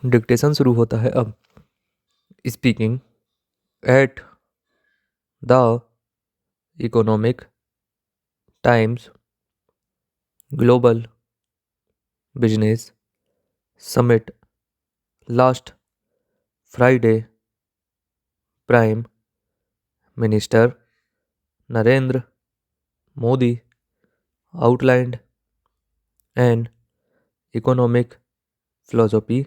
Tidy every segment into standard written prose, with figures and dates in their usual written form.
Dictation शुरू होता है अब। Speaking at the economic times global business summit last Friday prime minister Narendra Modi outlined an economic philosophy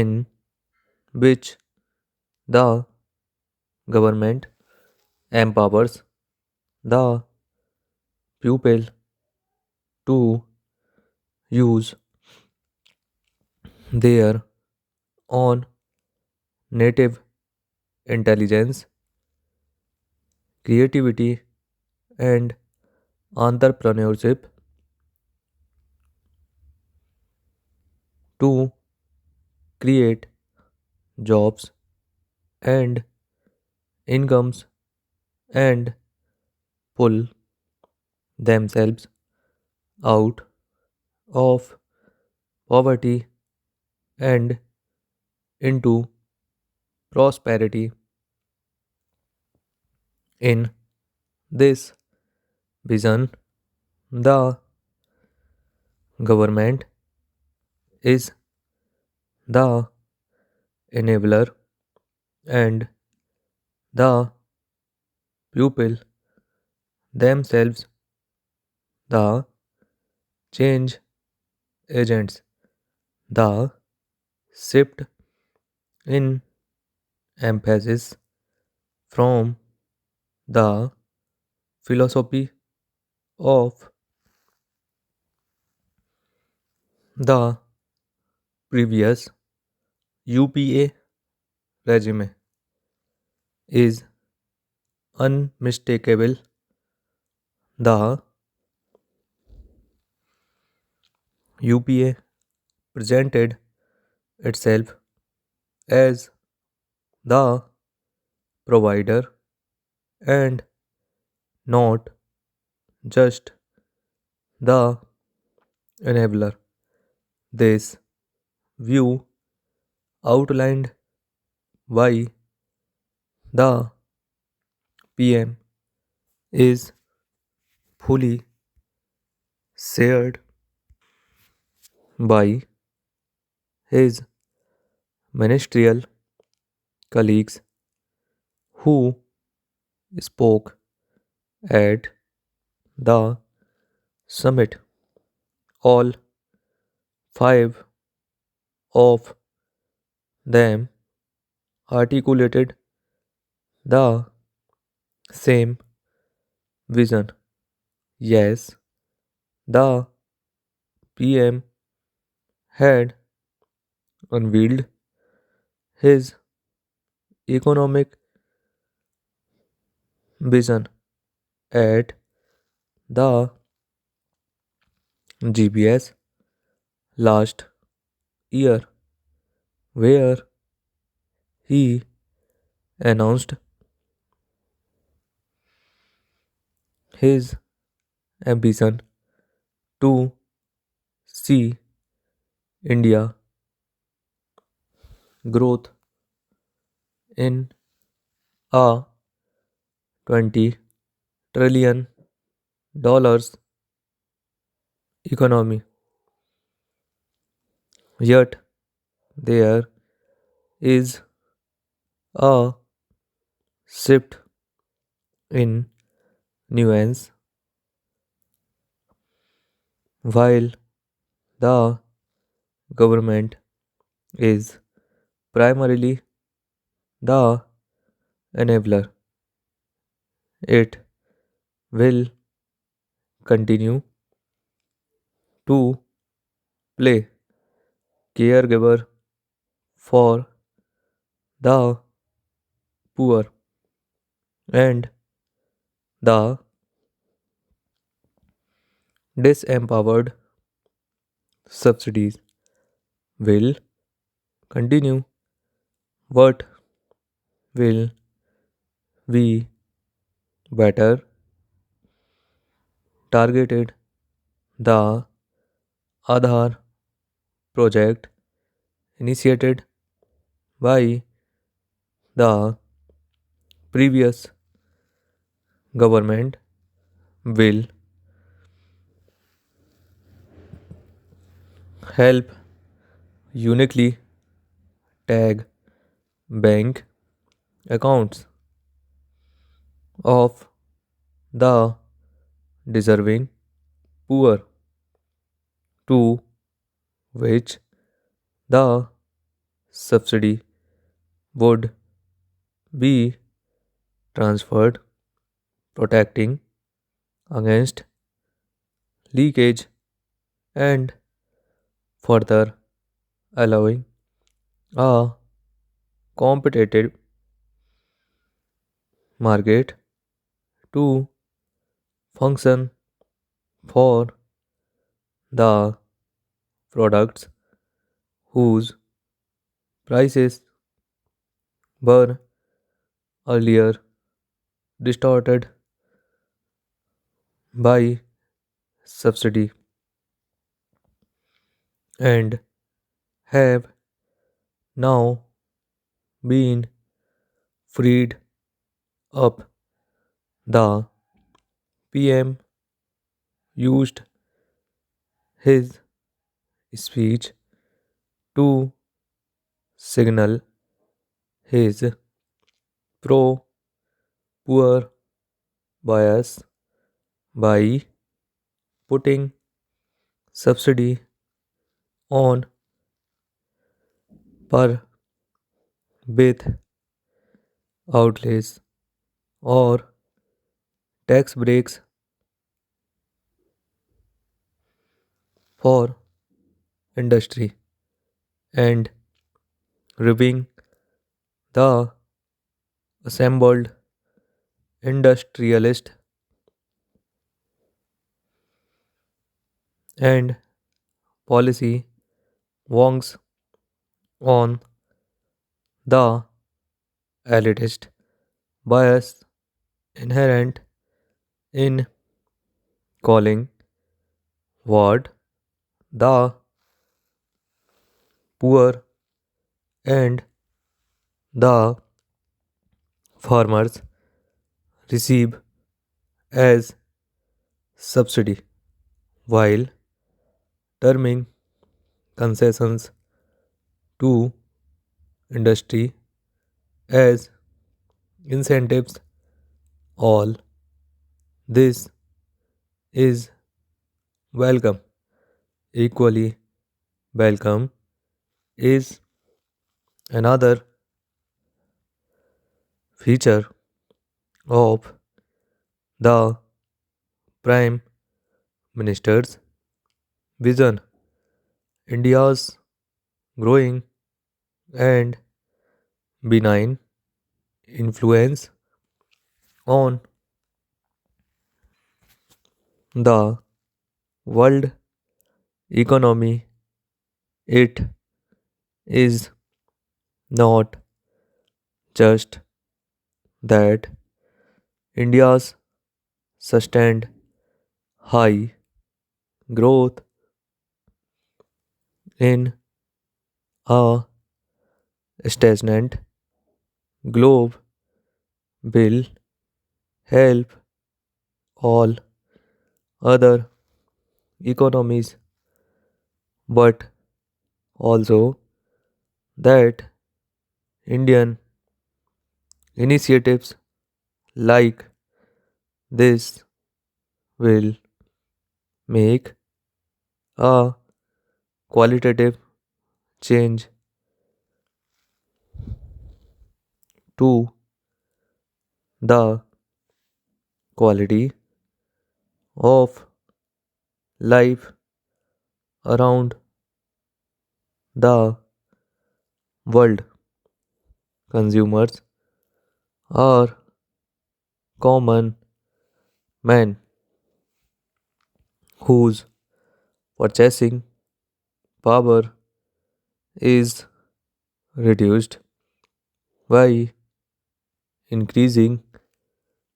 in which the government empowers the pupil to use their own native intelligence, creativity, and entrepreneurship to create jobs and incomes and pull themselves out of poverty and into prosperity. In this vision, the government is the enabler and the pupil themselves the change agents. The shift in emphasis from the philosophy of the previous UPA regime is unmistakable. The UPA presented itself as the provider and not just the enabler. This view outlined why the PM is fully shared by his ministerial colleagues who spoke at the summit. All five of them articulated the same vision. Yes, the PM had unveiled his economic vision at the GBS last year, where he announced his ambition to see India growth in a $20 trillion economy. Yet there is a shift in nuance. While the government is primarily the enabler, it will continue to play caregiver for the poor, and the disempowered. Subsidies will continue. What will be better targeted? The Aadhaar project initiated by the previous government will help uniquely tag bank accounts of the deserving poor to which the subsidy would be transferred, protecting against leakage and further allowing a competitive market to function for the products whose prices were earlier distorted by subsidy and have now been freed up. The PM used his speech to signal his pro poor bias by putting subsidy on per bit outlays or tax breaks for industry and reviewing the assembled industrialist and policy wongs on the elitist bias inherent in calling what the poor and the farmers receive as subsidy while terming concessions to industry as incentives. All this is welcome. Equally welcome is another feature of the Prime Minister's vision. India's growing and benign influence on the world economy. It is not just that India's sustained high growth in a stagnant globe will help all other economies, but also that Indian initiatives like this will make a qualitative change to the quality of life around the world. Consumers are common men whose purchasing power is reduced by increasing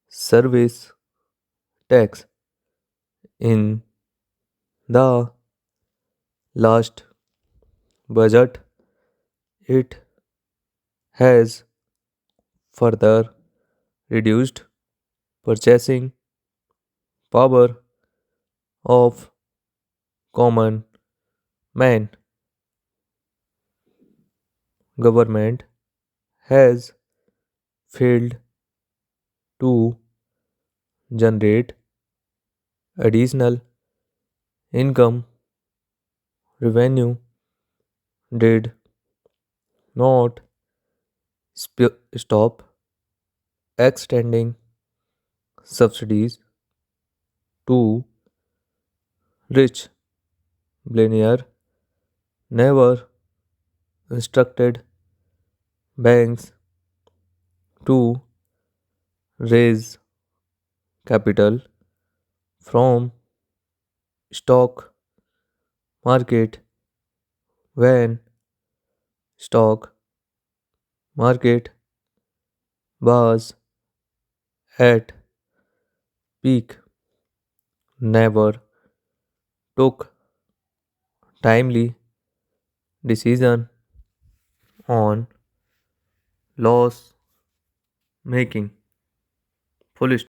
service tax in the last budget. It has further reduced purchasing power of common man. Government has failed to generate additional income. Revenue did not stop extending subsidies to rich. Billionaire never instructed banks to raise capital from stock market when stock market was at peak. Never took timely decision on loss making. Full